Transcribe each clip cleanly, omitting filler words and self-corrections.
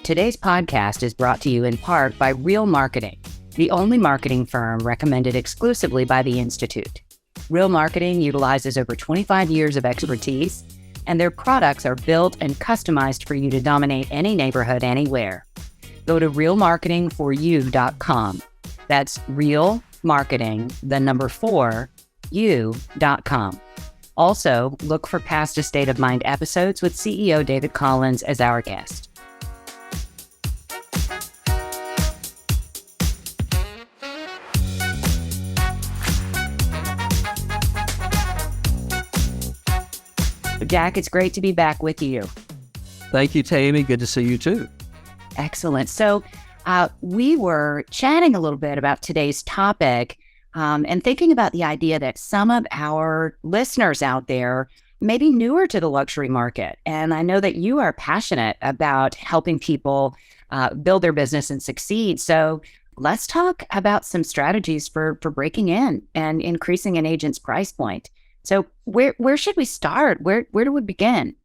Today's podcast is brought to you in part by Real Marketing, the only marketing firm recommended exclusively by the Institute. Real Marketing utilizes over 25 years of expertise, and their products are built and customized for you to dominate any neighborhood anywhere. Go to realmarketingforyou.com. That's real marketing, the number 4, you.com. Also, look for past A State of Mind episodes with CEO David Collins as our guest. Jack, it's great to be back with you. Thank you, Tami. Good to see you too. Excellent. So we were chatting a little bit about today's topic and thinking about the idea that some of our listeners out there may be newer to the luxury market. And I know that you are passionate about helping people build their business and succeed. So let's talk about some strategies for breaking in and increasing an agent's price point. So where should we start? Where do we begin?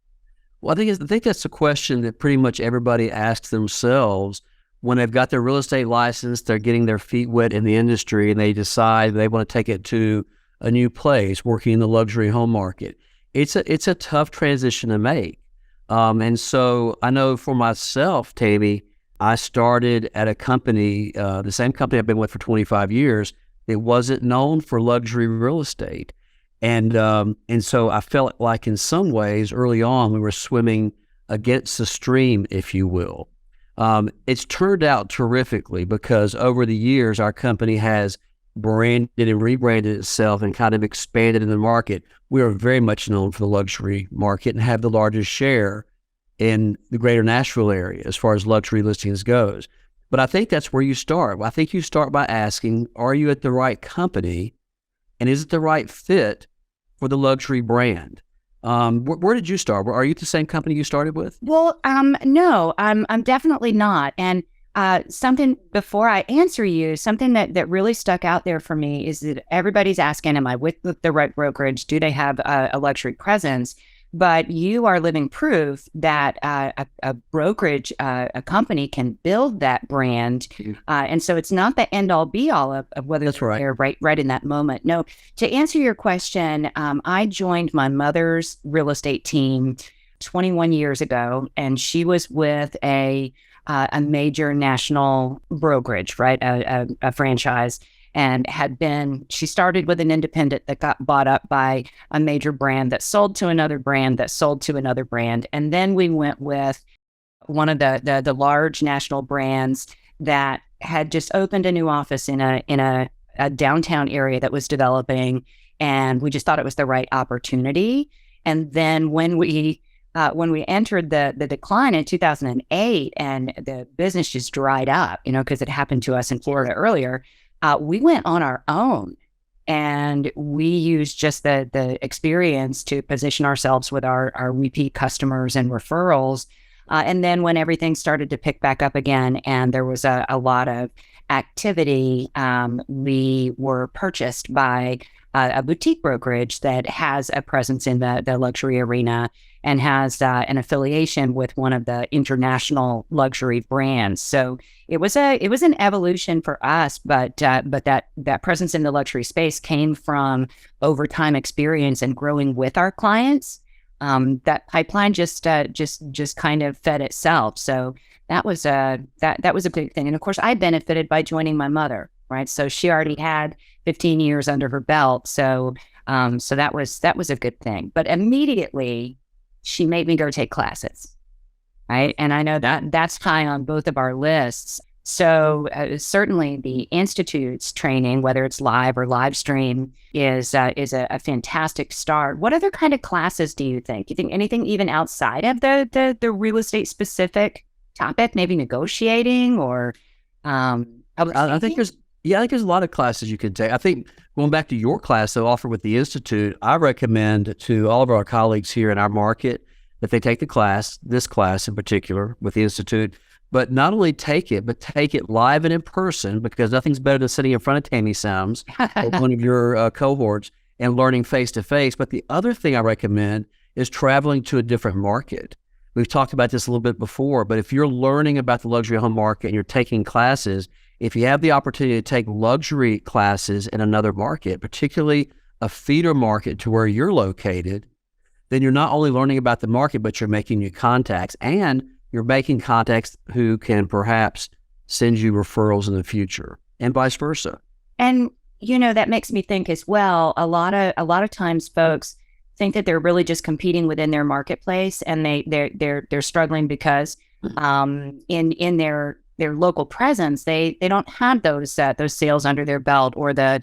Well, I think that's a question that pretty much everybody asks themselves when they've got their real estate license, they're getting their feet wet in the industry, and they decide they want to take it to a new place, working in the luxury home market. It's a tough transition to make. And so I know for myself, Tami, I started at a company, the same company I've been with for 25 years. It wasn't known for luxury real estate. And so I felt like in some ways early on, we were swimming against the stream, if you will. It's turned out terrifically because over the years, our company has branded and rebranded itself and kind of expanded in the market. We are very much known for the luxury market and have the largest share in the greater Nashville area as far as luxury listings goes. But I think that's where you start. I think you start by asking, are you at the right company? And is it the right fit for the luxury brand? Where did you start? Are you at the same company you started with? Well, no, I'm definitely not. And something before I answer you, something that really stuck out there for me is that everybody's asking, am I with the right brokerage? Do they have a luxury presence? But you are living proof that a brokerage, a company can build that brand. And so it's not the end all be all of whether That's right. they're right in that moment. No, to answer your question, I joined my mother's real estate team 21 years ago, and she was with a major national brokerage, right? A franchise. And she started with an independent that got bought up by a major brand that sold to another brand that sold to another brand. And then we went with one of the large national brands that had just opened a new office in a downtown area that was developing. And we just thought it was the right opportunity. And then when we entered the decline in 2008 and the business just dried up, because it happened to us in Florida earlier, we went on our own and we used just the experience to position ourselves with our repeat customers and referrals. And then when everything started to pick back up again and there was a lot of activity, we were purchased by a boutique brokerage that has a presence in the luxury arena and has an affiliation with one of the international luxury brands. So it was an evolution for us, but that presence in the luxury space came from overtime experience and growing with our clients. That pipeline just kind of fed itself. So that was a big thing. And of course, I benefited by joining my mother, right? So she already had 15 years under her belt. So that was a good thing. But immediately she made me go take classes, right? And I know that's high on both of our lists. So certainly the Institute's training, whether it's live or live stream, is a fantastic start. What other kind of classes do you think? Do you think anything even outside of the real estate specific topic, maybe negotiating or I think there's a lot of classes you could take. I think going back to your class, though, offered with the Institute, I recommend to all of our colleagues here in our market that they take this class in particular with the Institute, but not only take it, but take it live and in person, because nothing's better than sitting in front of Tami Sounds or one of your cohorts and learning face to face. But the other thing I recommend is traveling to a different market. we've talked about this a little bit before, but if you're learning about the luxury home market and you're taking classes, if you have the opportunity to take luxury classes in another market, particularly a feeder market to where you're located, then you're not only learning about the market, but you're making new contacts, and you're making contacts who can perhaps send you referrals in the future, and vice versa. And, that makes me think as well, a lot of times folks think that they're really just competing within their marketplace, and they're struggling because in their local presence, they don't have those sales under their belt, or the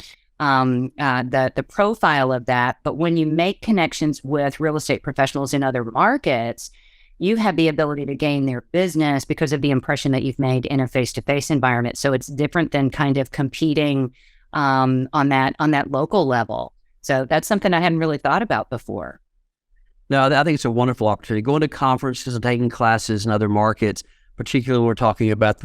profile of that. But when you make connections with real estate professionals in other markets, you have the ability to gain their business because of the impression that you've made in a face-to-face environment. So it's different than kind of competing on that local level. So that's something I hadn't really thought about before. No, I think it's a wonderful opportunity. Going to conferences and taking classes in other markets, particularly when we're talking about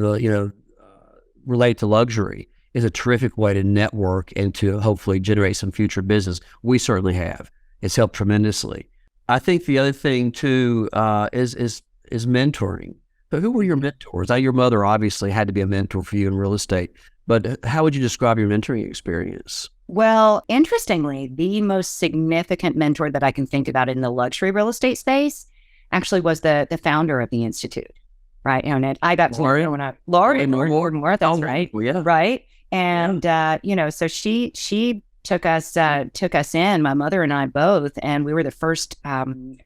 relate to luxury, is a terrific way to network and to hopefully generate some future business. We certainly have. It's helped tremendously. I think the other thing too is mentoring. So who were your mentors? Your mother obviously had to be a mentor for you in real estate, but how would you describe your mentoring experience? Well, interestingly, the most significant mentor that I can think about in the luxury real estate space actually was the founder of the Institute, right? And I got to know when Lori Moore, that's right. Well, yeah. Right. And, so she took us in, my mother and I both, and we were the first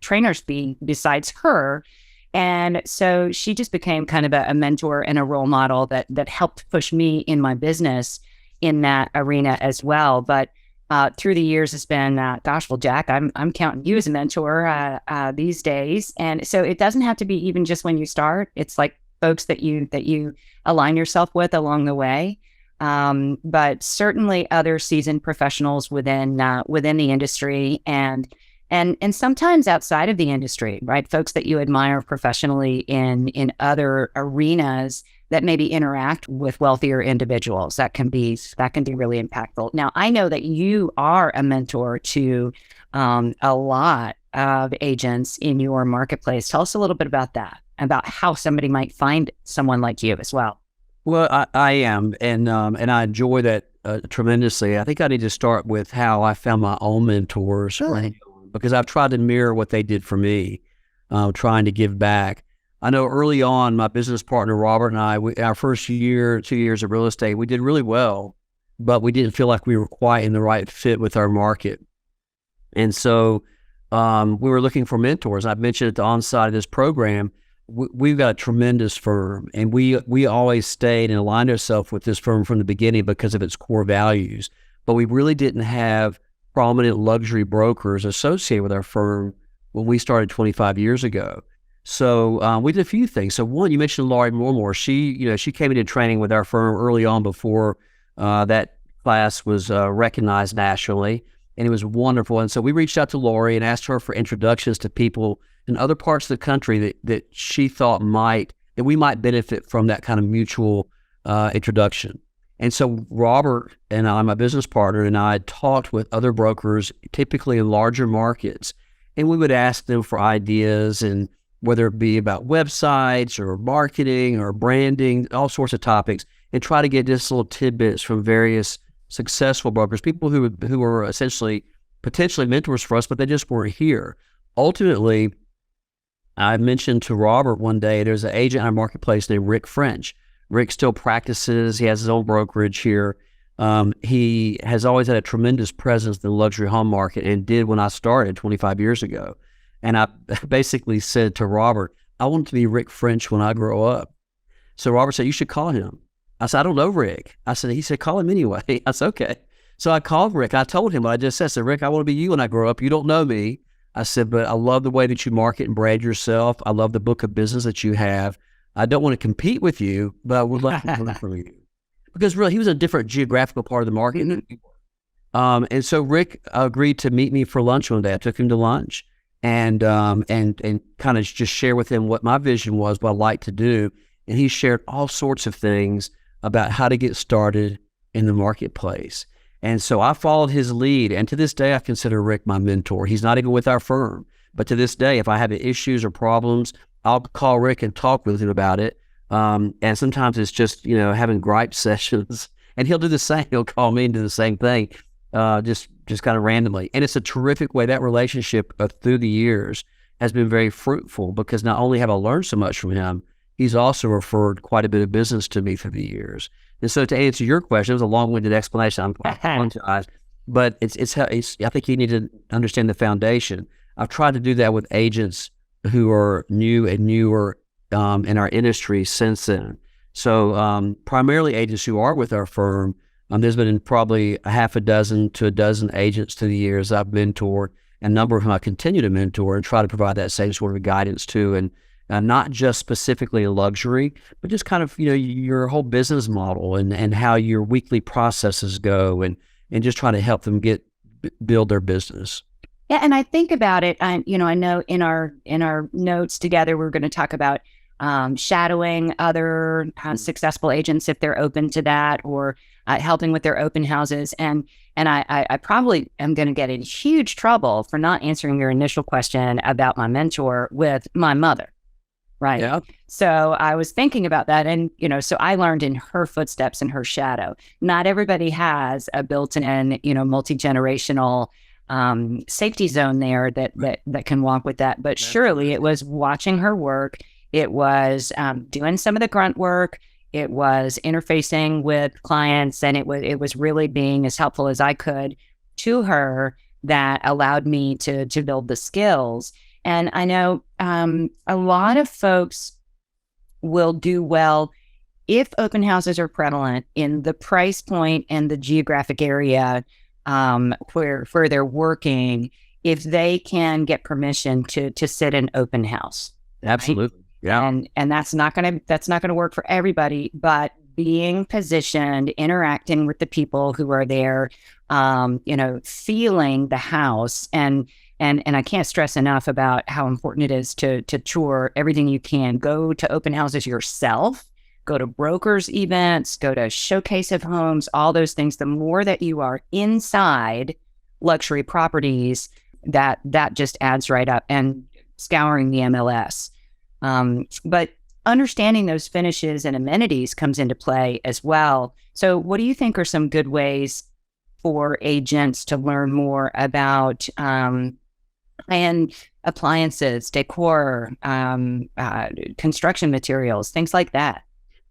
trainers besides her. And so she just became kind of a mentor and a role model that helped push me in my business in that arena as well. But through the years, it's been, Jack, I'm counting you as a mentor these days. And so it doesn't have to be even just when you start. It's like folks that you align yourself with along the way. But certainly other seasoned professionals within the industry and sometimes outside of the industry, right? Folks that you admire professionally in other arenas that maybe interact with wealthier individuals. That can be really impactful. Now, I know that you are a mentor to a lot of agents in your marketplace. Tell us a little bit about that, about how somebody might find someone like you as well. Well, I am, and I enjoy that tremendously. I think I need to start with how I found my own mentors, because I've tried to mirror what they did for me, trying to give back. I know early on, my business partner, Robert, and I, our first 2 years of real estate, we did really well, but we didn't feel like we were quite in the right fit with our market. And so we were looking for mentors. I've mentioned at the onset of this program, we've got a tremendous firm, and we always stayed and aligned ourselves with this firm from the beginning because of its core values. But we really didn't have prominent luxury brokers associated with our firm when we started 25 years ago. So we did a few things. So one, you mentioned Lori Moore. She came into training with our firm early on before that class was recognized nationally, and it was wonderful. And so we reached out to Lori and asked her for introductions to people in other parts of the country that she thought that we might benefit from that kind of mutual introduction. And so Robert and I, my business partner, and I talked with other brokers, typically in larger markets, and we would ask them for ideas, and whether it be about websites or marketing or branding, all sorts of topics, and try to get just little tidbits from various successful brokers, people who were essentially potentially mentors for us, but they just weren't here. Ultimately, I mentioned to Robert one day, there's an agent in our marketplace named Rick French. Rick still practices. He has his own brokerage here. He has always had a tremendous presence in the luxury home market, and did when I started 25 years ago. And I basically said to Robert, I want to be Rick French when I grow up. So Robert said, you should call him. I said, I don't know Rick. He said, call him anyway. I said, okay. So I called Rick. I told him what I just said. I said, Rick, I want to be you when I grow up. You don't know me. I said, but I love the way that you market and brand yourself. I love the book of business that you have. I don't want to compete with you, but I would love to learn from you. Because really, he was a different geographical part of the market. And so Rick agreed to meet me for lunch one day. I took him to lunch and kind of just share with him what my vision was, what I like to do. And he shared all sorts of things about how to get started in the marketplace. And so I followed his lead. And to this day, I consider Rick my mentor. He's not even with our firm, But to this day, if I have issues or problems, I'll call Rick and talk with him about it. And sometimes it's just, having gripe sessions, and he'll do the same. He'll call me and do the same thing, just kind of randomly. And it's a terrific way. That relationship through the years has been very fruitful, because not only have I learned so much from him, he's also referred quite a bit of business to me through the years. And so to answer your question, it was a long-winded explanation. I apologize, but it's I think you need to understand the foundation. I've tried to do that with agents who are new and newer in our industry since then. So primarily agents who are with our firm, there's been probably a half a dozen to a dozen agents through the years I've mentored, and a number of whom I continue to mentor and try to provide that same sort of guidance to, and not just specifically luxury, but just kind of, your whole business model and how your weekly processes go, and just trying to help them build their business. Yeah, and I think about it. I know in our notes together, we're going to talk about shadowing other successful agents if they're open to that, or helping with their open houses. And I probably am going to get in huge trouble for not answering your initial question about my mentor with my mother. Right. Yeah. So I was thinking about that. And, so I learned in her footsteps, in her shadow. Not everybody has a built-in, multi-generational safety zone there that can walk with that. But surely it was watching her work. It was doing some of the grunt work. It was interfacing with clients. And it was really being as helpful as I could to her that allowed me to build the skills. And I know a lot of folks will do well if open houses are prevalent in the price point and the geographic area where they're working, if they can get permission to sit in open house. Absolutely. Right? Yeah. And that's not gonna work for everybody, but being positioned, interacting with the people who are there, feeling the house, and I can't stress enough about how important it is to tour everything you can. Go to open houses yourself, go to brokers events, go to showcase of homes, all those things. The more that you are inside luxury properties, that just adds right up, and scouring the MLS. But understanding those finishes and amenities comes into play as well. So what do you think are some good ways for agents to learn more about and appliances, decor, construction materials, things like that?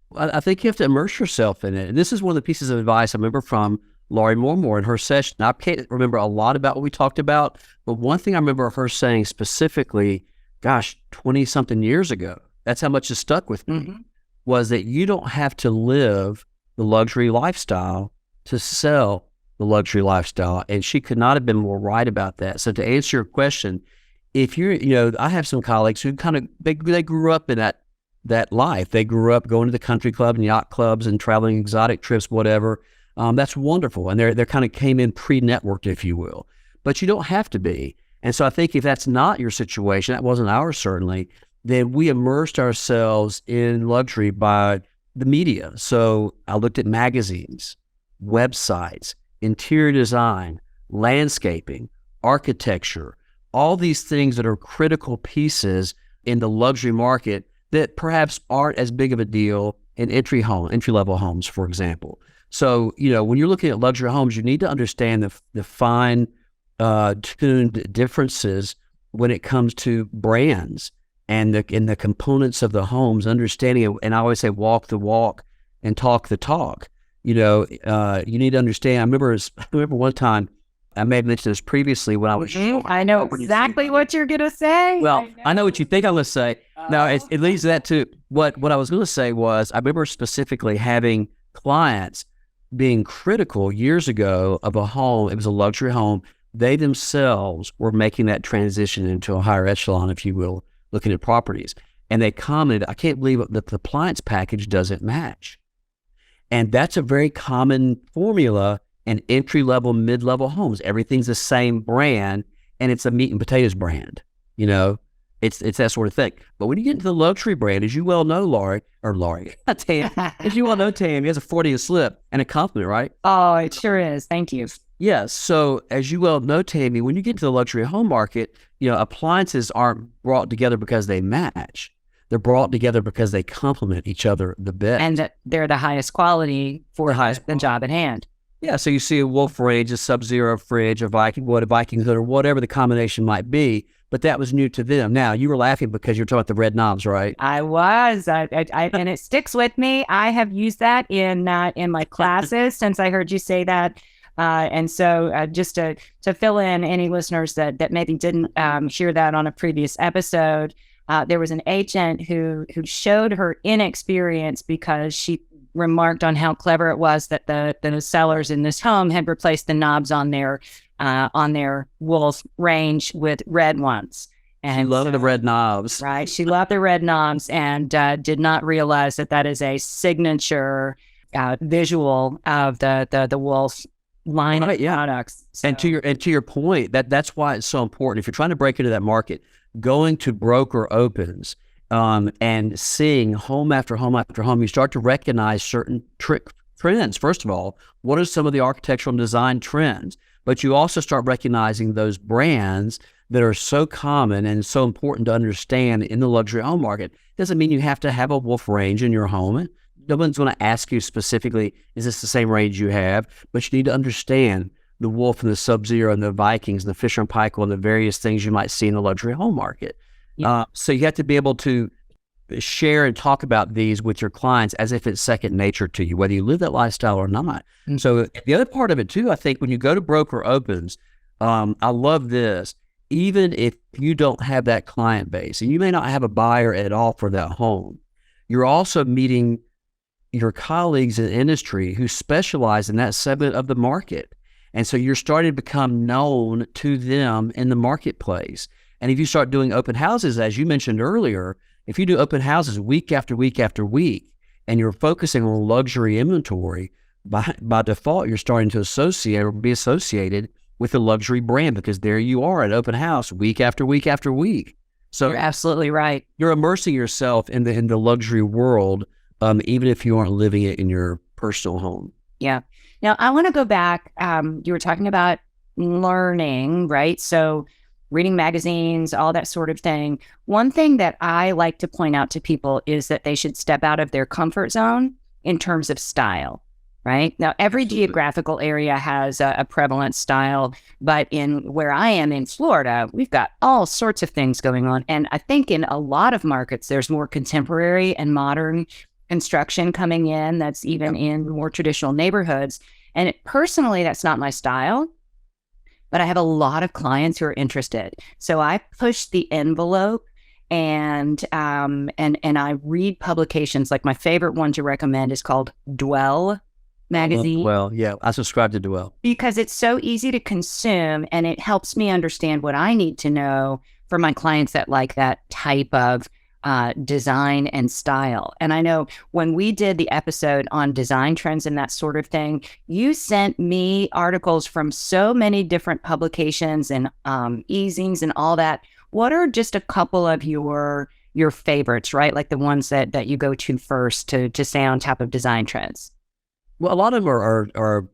Well, I think you have to immerse yourself in it. And this is one of the pieces of advice I remember from Laurie Mormore in her session. Now, I can't remember a lot about what we talked about, but one thing I remember her saying specifically, 20-something years ago, that's how much it stuck with me, was that you don't have to live the luxury lifestyle to sell the luxury lifestyle. And she could not have been more right about that. So to answer your question, if you're, I have some colleagues who they grew up in that life. They grew up going to the country club and yacht clubs and traveling exotic trips, whatever. That's wonderful. And they're kind of came in pre-networked, if you will, but you don't have to be. And so I think if that's not your situation, that wasn't ours certainly, then we immersed ourselves in luxury by the media. So I looked at magazines, websites, interior design, landscaping, architecture, all these things that are critical pieces in the luxury market that perhaps aren't as big of a deal in entry-level homes, for example. So, when you're looking at luxury homes, you need to understand the fine tuned differences when it comes to brands and the components of the homes, understanding it. And I always say, walk the walk and talk the talk. You need to understand. I remember one time, I may have mentioned this previously when I was. I know exactly what you're going to say. Well, I know what you think I'm going to say. No, it leads to that too. What I was going to say was, I remember specifically having clients being critical years ago of a home. It was a luxury home. They themselves were making that transition into a higher echelon, if you will, looking at properties. And they commented, I can't believe that the appliance package doesn't match. And that's a very common formula in entry-level, mid-level homes. Everything's the same brand, and it's a meat and potatoes brand. It's that sort of thing. But when you get into the luxury brand, as you well know, Tam, as you well know, Tam, he has a 40 slip and a compliment, right? Oh, it sure is. Thank you. Yes. So as you well know, Tammy, when you get to the luxury home market, appliances aren't brought together because they match. They're brought together because they complement each other the And best. that they're the highest quality for The highest the job at hand. Yeah, so you see a Wolf range, a Sub-Zero fridge, a Viking wood, a Viking hood, or whatever the combination might be, but that was new to them. Now, you were laughing because you're talking about the red knobs, right? I was, and it sticks with me. I have used that in my classes since I heard you say that. And so, just to fill in any listeners that maybe didn't hear that on a previous episode, there was an agent who showed her inexperience because she remarked on how clever it was that the sellers in this home had replaced the knobs on their Wolf range with red ones. And loved the red knobs. Right. She loved the red knobs and did not realize that is a signature visual of the Wolf line of products. So. And to your point, that's why it's so important. If you're trying to break into that market, going to broker opens and seeing home after home after home, you start to recognize certain trends. First of all, what are some of the architectural and design trends? But you also start recognizing those brands that are so common and so important to understand in the luxury home market. Doesn't mean you have to have a Wolf range in your home. No one's going to ask you specifically, is this the same range you have? But you need to understand the Wolf and the Sub-Zero and the Vikings and the Fisher and Paykel and the various things you might see in the luxury home market. Yeah. So you have to be able to share and talk about these with your clients as if it's second nature to you, whether you live that lifestyle or not. Mm-hmm. So the other part of it too, I think when you go to broker opens, I love this. Even if you don't have that client base and you may not have a buyer at all for that home, you're also meeting your colleagues in industry who specialize in that segment of the market. And so you're starting to become known to them in the marketplace. And if you start doing open houses, as you mentioned earlier, if you do open houses week after week after week, and you're focusing on luxury inventory, by default, you're starting to associate or be associated with the luxury brand because there you are at open house week after week after week. So you're absolutely right. You're immersing yourself in the luxury world, even if you aren't living it in your personal home. Yeah. Now, I want to go back. You were talking about learning, right? So reading magazines, all that sort of thing. One thing that I like to point out to people is that they should step out of their comfort zone in terms of style, right? Now, every geographical area has a prevalent style, but in where I am in Florida, we've got all sorts of things going on. And I think in a lot of markets, there's more contemporary and modern construction coming in that's even in more traditional neighborhoods. And personally, that's not my style. But I have a lot of clients who are interested. So I push the envelope and I read publications. Like my favorite one to recommend is called Dwell magazine. Well, yeah, I subscribe to Dwell. Because it's so easy to consume and it helps me understand what I need to know for my clients that like that type of design and style. And I know when we did the episode on design trends and that sort of thing, you sent me articles from so many different publications and easings and all that. What are just a couple of your favorites, right? Like the ones that you go to first to stay on top of design trends? Well, a lot of them are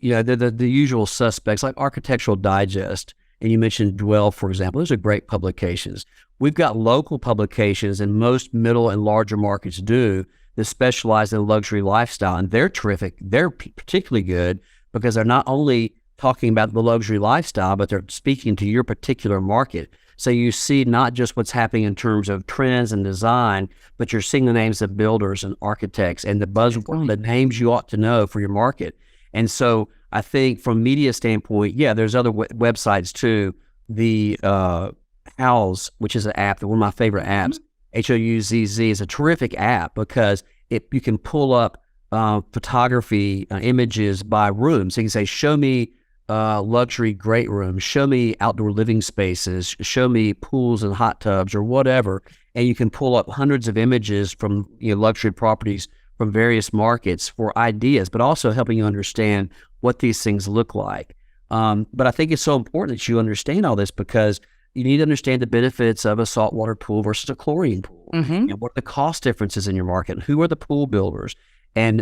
they're the usual suspects, like Architectural Digest. And you mentioned Dwell, for example. Those are great publications. We've got local publications, and most middle and larger markets do, that specialize in luxury lifestyle, and they're terrific. They're particularly good because they're not only talking about the luxury lifestyle, but they're speaking to your particular market. So you see not just what's happening in terms of trends and design, but you're seeing the names of builders and architects and the names you ought to know for your market. And so I think from media standpoint, yeah, there's other websites too. The Houzz, which is an app, one of my favorite apps, Houzz is a terrific app because you can pull up photography images by room. So you can say, show me luxury great rooms, show me outdoor living spaces, show me pools and hot tubs or whatever. And you can pull up hundreds of images from luxury properties from various markets for ideas, but also helping you understand what these things look like. But I think it's so important that you understand all this because you need to understand the benefits of a saltwater pool versus a chlorine pool. Mm-hmm. And what are the cost differences in your market? Who are the pool builders? And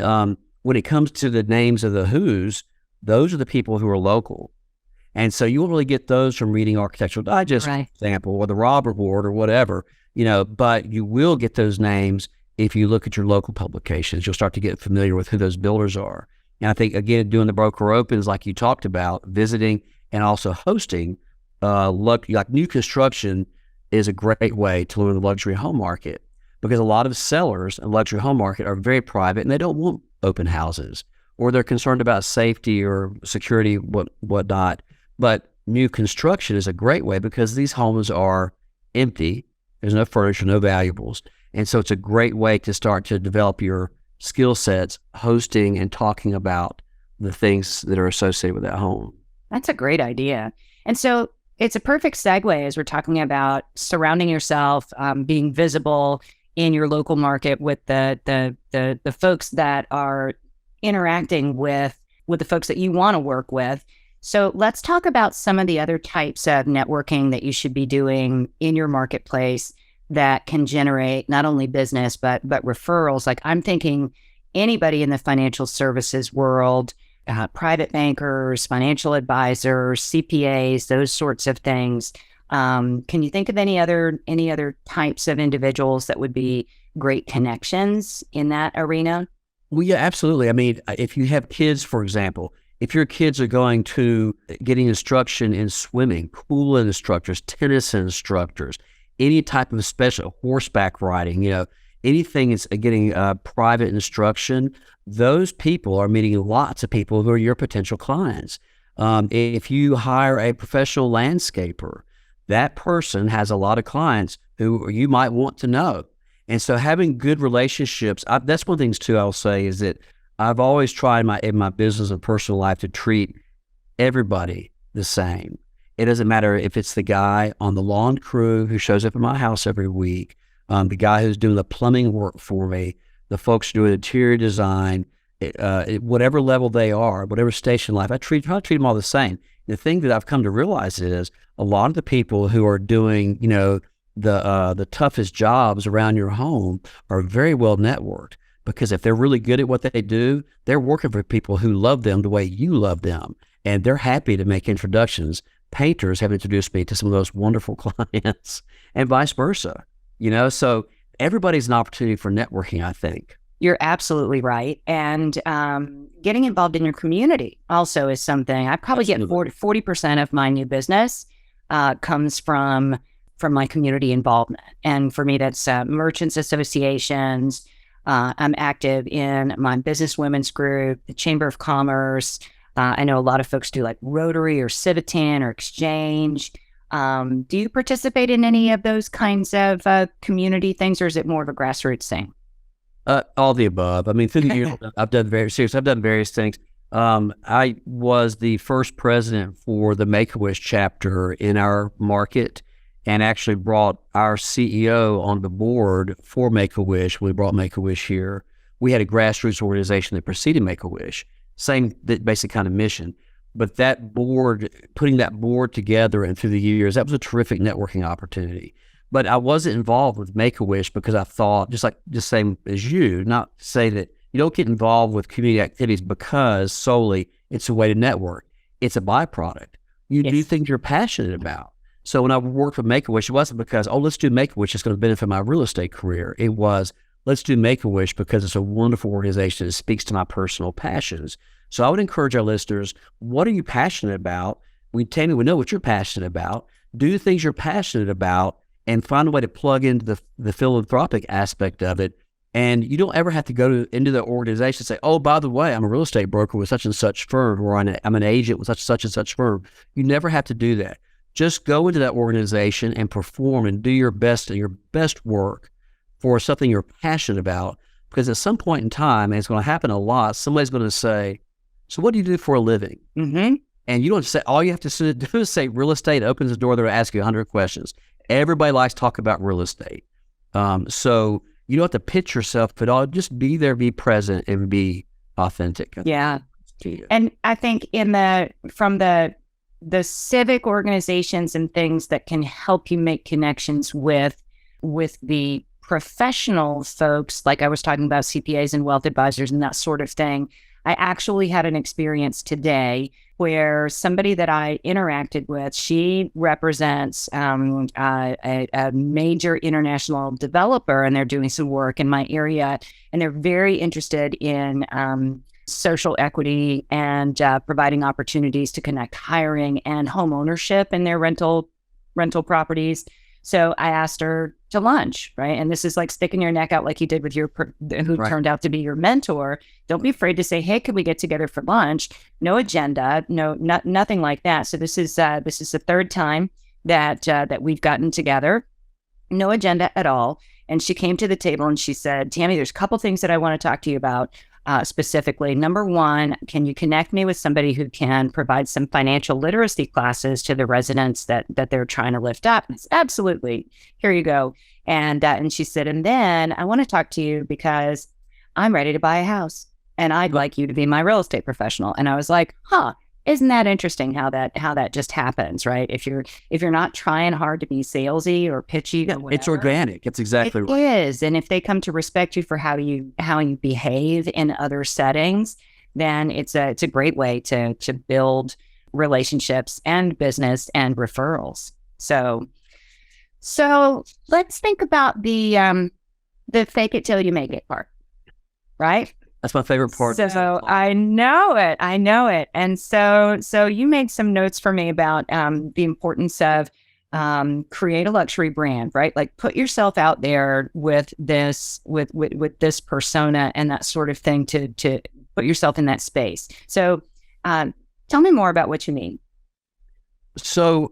when it comes to the names of the who's, those are the people who are local. And so you won't really get those from reading Architectural Digest, Right. for example, or the Robb Report or whatever, but you will get those names if you look at your local publications. You'll start to get familiar with who those builders are. And I think, again, doing the broker opens like you talked about, visiting and also hosting, like new construction is a great way to learn the luxury home market, because a lot of sellers in the luxury home market are very private and they don't want open houses, or they're concerned about safety or security, whatnot. But new construction is a great way because these homes are empty. There's no furniture, no valuables. And so it's a great way to start to develop your skill sets, hosting and talking about the things that are associated with that home. That's a great idea. And so it's a perfect segue as we're talking about surrounding yourself, being visible in your local market with the folks that are interacting with the folks that you want to work with. So let's talk about some of the other types of networking that you should be doing in your marketplace that can generate not only business, but referrals. Like, I'm thinking anybody in the financial services world, private bankers, financial advisors, CPAs, those sorts of things. Can you think of any other types of individuals that would be great connections in that arena? Well, yeah, absolutely. I mean, if you have kids, for example, if your kids are going to getting instruction in swimming, pool instructors, tennis instructors, any type of special horseback riding, anything is getting private instruction, those people are meeting lots of people who are your potential clients. If you hire a professional landscaper, that person has a lot of clients who you might want to know. And so having good relationships, that's one of the things too I'll say is that I've always tried in my business and personal life to treat everybody the same. It doesn't matter if it's the guy on the lawn crew who shows up at my house every week, the guy who's doing the plumbing work for me, the folks doing interior design, whatever level they are, whatever station in life, I try to treat them all the same. The thing that I've come to realize is a lot of the people who are doing, the toughest jobs around your home are very well networked. Because if they're really good at what they do, they're working for people who love them the way you love them. And they're happy to make introductions. Painters have introduced me to some of those wonderful clients and vice versa. So everybody's an opportunity for networking, I think. You're absolutely right. And getting involved in your community also is something. I probably get 40% of my new business comes from my community involvement. And for me, that's merchants associations. I'm active in my business women's group, the Chamber of Commerce. I know a lot of folks do like Rotary or Civitan or Exchange. Do you participate in any of those kinds of community things, or is it more of a grassroots thing? All the above. I mean, through the years, I've done various things. I was the first president for the Make-A-Wish chapter in our market, and actually brought our CEO on the board for Make-A-Wish. We brought Make-A-Wish here. We had a grassroots organization that preceded Make-A-Wish, same basic kind of mission. But that board, putting that board together and through the years, that was a terrific networking opportunity. But I wasn't involved with Make-A-Wish because I thought, just same as you, not to say that you don't get involved with community activities because solely it's a way to network. It's a byproduct. You do things you're passionate about. So when I worked with Make-A-Wish, it wasn't because, let's do Make-A-Wish, it's going to benefit my real estate career. It was, let's do Make-A-Wish because it's a wonderful organization that speaks to my personal passions. So I would encourage our listeners, what are you passionate about? Tami, we know what you're passionate about. Do things you're passionate about and find a way to plug into the philanthropic aspect of it. And you don't ever have to go into the organization and say, oh, by the way, I'm a real estate broker with such and such firm, or I'm an agent with such and such firm. You never have to do that. Just go into that organization and perform and do your best and your best work for something you're passionate about. Because at some point in time, and it's going to happen a lot, somebody's going to say, so what do you do for a living? Mm-hmm. And you don't say, all you have to do is say real estate, opens the door, they'll ask you 100 questions. Everybody likes to talk about real estate. So you don't have to pitch yourself at all. Just be there, be present, and be authentic. Yeah. And I think from the civic organizations and things that can help you make connections with the professional folks, like I was talking about CPAs and wealth advisors and that sort of thing, I actually had an experience today where somebody that I interacted with, she represents a major international developer, and they're doing some work in my area, and they're very interested in social equity and providing opportunities to connect hiring and home ownership in their rental properties. So I asked her to lunch, right? And this is like sticking your neck out like you did with who Right. turned out to be your mentor. Don't be afraid to say, "Hey, could we get together for lunch?" No agenda, nothing like that. So this is the third time that we've gotten together, no agenda at all. And she came to the table and she said, "Tami, there's a couple things that I want to talk to you about. Specifically, number one, can you connect me with somebody who can provide some financial literacy classes to the residents that they're trying to lift up?" And I said, "Absolutely. Here you go." And she said, "And then I want to talk to you because I'm ready to buy a house, and I'd like you to be my real estate professional." And I was like, "Huh. Isn't that interesting how that just happens, right? If you're not trying hard to be salesy or pitchy, or It's whatever, organic. It's exactly it right. is. And if they come to respect you for how you behave in other settings, then it's a great way to build relationships and business and referrals. So let's think about the fake it till you make it part, right? That's my favorite part. So I know it. And so you made some notes for me about the importance of create a luxury brand, right? Like put yourself out there with this this persona and that sort of thing to put yourself in that space. So tell me more about what you mean. So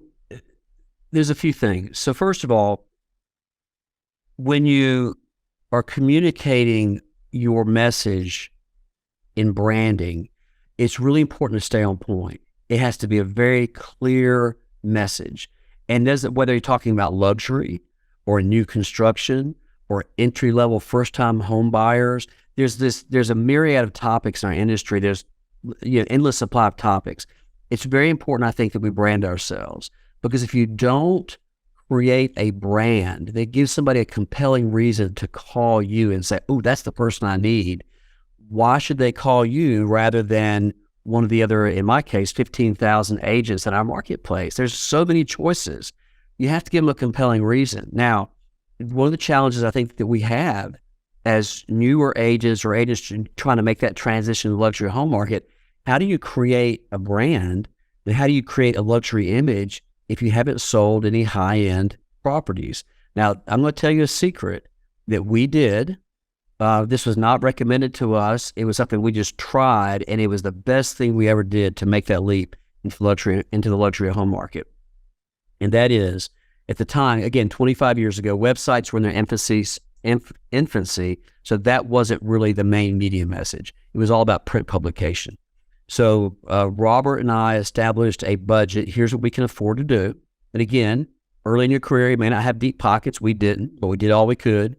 there's a few things. So first of all, when you are communicating your message in branding, it's really important to stay on point. It has to be a very clear message. And whether you're talking about luxury or new construction or entry-level first-time home buyers, there's a myriad of topics in our industry. There's endless supply of topics. It's very important, I think, that we brand ourselves, because if you don't create a brand that gives somebody a compelling reason to call you and say, "Oh, that's the person I need," why should they call you rather than one of the other, in my case, 15,000 agents in our marketplace? There's so many choices. You have to give them a compelling reason. Now, one of the challenges I think that we have as newer agents or agents trying to make that transition to the luxury home market, how do you create a brand and how do you create a luxury image if you haven't sold any high-end properties? Now, I'm going to tell you a secret that we did. This was not recommended to us. It was something we just tried, and it was the best thing we ever did to make that leap into the luxury home market. And that is, at the time, again, 25 years ago, websites were in their infancy, so that wasn't really the main media message. It was all about print publication. So Robert and I established a budget. Here's what we can afford to do. And again, early in your career, you may not have deep pockets. We didn't, but we did all we could.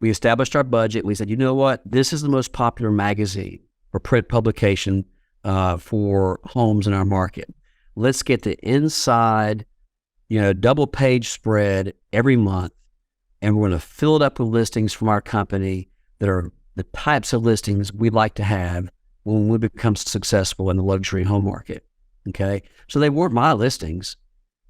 We established our budget. We said, you know what? This is the most popular magazine for print publication for homes in our market. Let's get the inside, double page spread every month. And we're going to fill it up with listings from our company that are the types of listings we'd like to have when we become successful in the luxury home market. Okay. So they weren't my listings.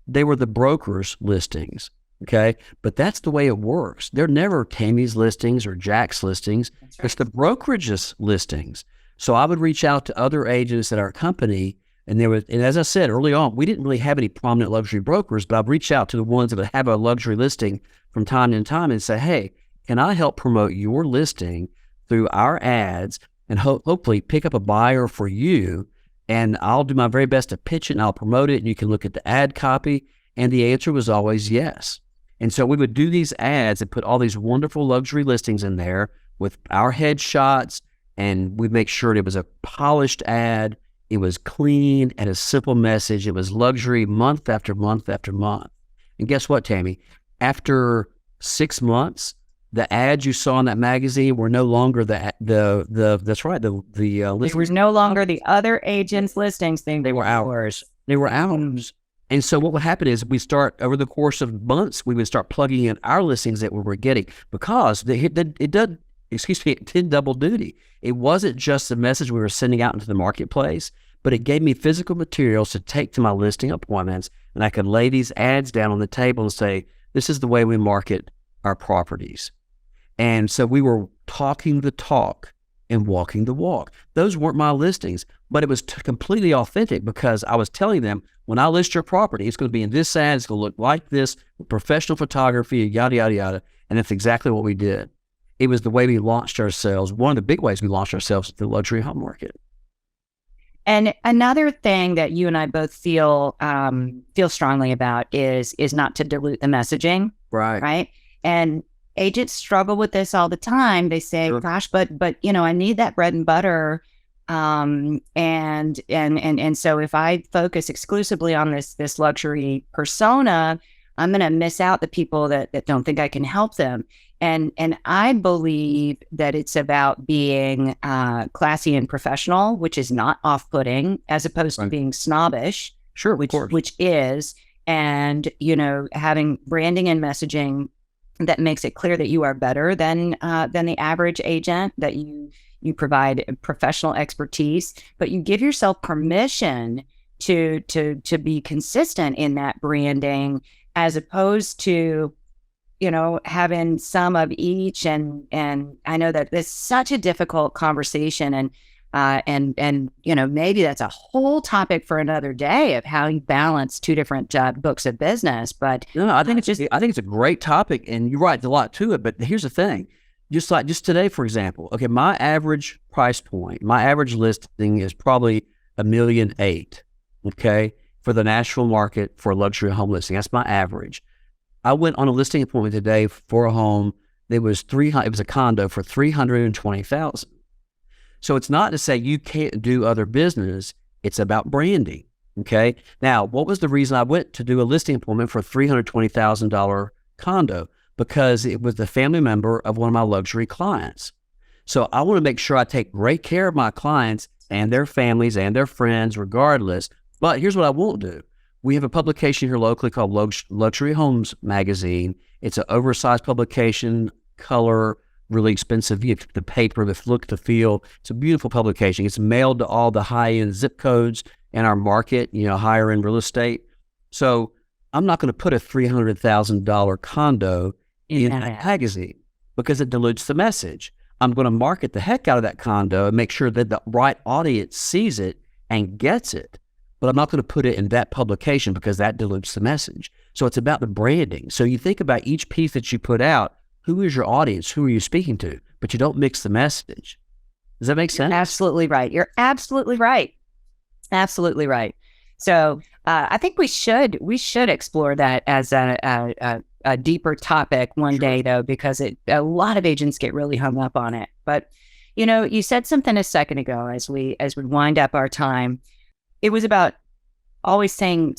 They were the broker's listings. Okay. But that's the way it works. They're never Tami's listings or Jack's listings. That's right. It's the brokerage's listings. So I would reach out to other agents at our company, and as I said early on, we didn't really have any prominent luxury brokers, but I'd reach out to the ones that would have a luxury listing from time to time and say, "Hey, can I help promote your listing through our ads and hopefully pick up a buyer for you? And I'll do my very best to pitch it and I'll promote it, and you can look at the ad copy." And the answer was always yes. And so we would do these ads and put all these wonderful luxury listings in there with our headshots, and we'd make sure it was a polished ad. It was clean and a simple message. It was luxury month after month after month. And guess what, Tami? After 6 months, the ads you saw in that magazine were no longer the It was no longer the other agents' listings. They were ours. They were ours. And so what would happen is over the course of months, we would start plugging in our listings that we were getting, because it it did double duty. It wasn't just the message we were sending out into the marketplace, but it gave me physical materials to take to my listing appointments, and I could lay these ads down on the table and say, this is the way we market our properties. And so we were talking the talk and walking the walk. Those weren't my listings, but it was completely authentic because I was telling them, when I list your property, it's going to be in this ad, it's going to look like this, with professional photography, yada, yada, yada. And that's exactly what we did. It was the way we launched ourselves. One of the big ways we launched ourselves in the luxury home market. And another thing that you and I both feel strongly about is not to dilute the messaging. Right. And agents struggle with this all the time. They say, sure, gosh, but I need that bread and butter. And so if I focus exclusively on this luxury persona, I'm going to miss out the people that don't think I can help them. And I believe that it's about being classy and professional, which is not off-putting, as opposed to being snobbish. Sure, which is, and having branding and messaging that makes it clear that you are better than the average agent, that you provide professional expertise, but you give yourself permission to be consistent in that branding, as opposed to having some of each. And I know that it's such a difficult conversation, and maybe that's a whole topic for another day of how you balance two different books of business. But no, I think it's a great topic, and you're right, there's a lot to it. But here's the thing, just today, for example, okay, my average price point, my average listing is probably $1.8 million, okay, for the Nashville market for a luxury home listing. That's my average. I went on a listing appointment today for a home. It was a condo for $320,000. So it's not to say you can't do other business. It's about branding. Okay. Now, what was the reason I went to do a listing appointment for a $320,000 condo? Because it was the family member of one of my luxury clients. So I want to make sure I take great care of my clients and their families and their friends regardless. But here's what I won't do. We have a publication here locally called Luxury Homes Magazine. It's an oversized publication, color, really expensive. You have the paper, the look, the feel. It's a beautiful publication. It's mailed to all the high-end zip codes in our market, higher end real estate. So I'm not going to put a $300,000 condo in a magazine because it dilutes the message. I'm going to market the heck out of that condo and make sure that the right audience sees it and gets it. But I'm not going to put it in that publication because that dilutes the message. So it's about the branding. So you think about each piece that you put out, who is your audience? Who are you speaking to? But you don't mix the message. Does that make sense? You're absolutely right. You're absolutely right. Absolutely right. So I think we should explore that as a deeper topic one day, though, because a lot of agents get really hung up on it. But you said something a second ago as we wind up our time. It was about always saying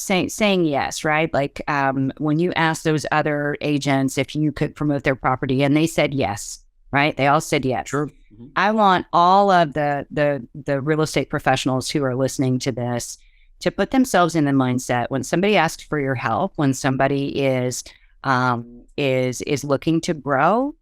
yes, right? Like when you asked those other agents if you could promote their property, and they said yes, right? They all said yes. Sure. Mm-hmm. I want all of the real estate professionals who are listening to this to put themselves in the mindset when somebody asks for your help, when somebody is looking to grow,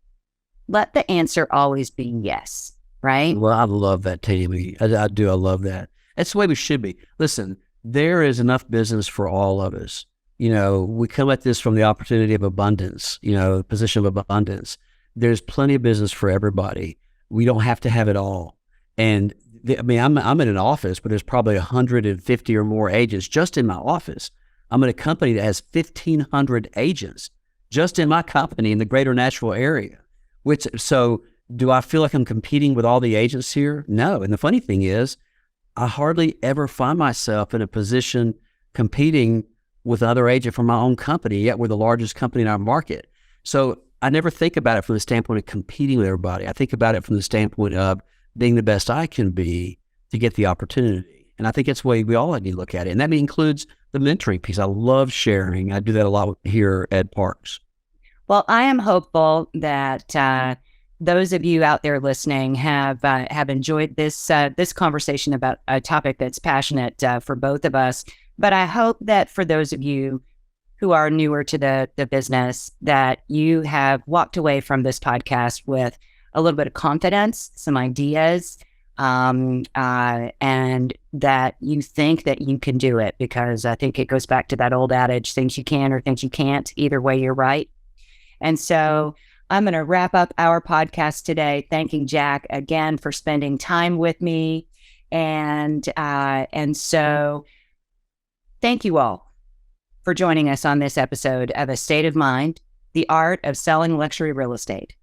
let the answer always be yes, right? Well, I love that, Tami. I do. I love that. That's the way we should be. Listen, there is enough business for all of us. We come at this from the opportunity of abundance, the position of abundance. There's plenty of business for everybody. We don't have to have it all. And I'm in an office, but there's probably 150 or more agents just in my office. I'm in a company that has 1,500 agents just in my company in the greater Nashville area. So do I feel like I'm competing with all the agents here? No. And the funny thing is, I hardly ever find myself in a position competing with another agent from my own company, yet we're the largest company in our market. So I never think about it from the standpoint of competing with everybody. I think about it from the standpoint of being the best I can be to get the opportunity. And I think that's the way we all need to look at it. And that includes the mentoring piece. I love sharing. I do that a lot here at Parks. Well, I am hopeful that those of you out there listening have enjoyed this conversation about a topic that's passionate for both of us. But I hope that for those of you who are newer to the business, that you have walked away from this podcast with a little bit of confidence, some ideas, and that you think that you can do it, because I think it goes back to that old adage, think you can or think you can't. Either way, you're right. And so I'm going to wrap up our podcast today, thanking Jack again for spending time with me. And so thank you all for joining us on this episode of A State of Mind, the Art of Selling Luxury Real Estate.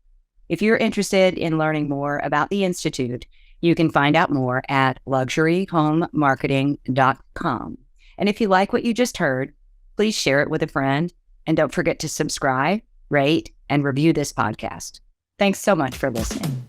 If you're interested in learning more about the Institute, you can find out more at luxuryhomemarketing.com. And if you like what you just heard, please share it with a friend. And don't forget to subscribe, rate, and review this podcast. Thanks so much for listening.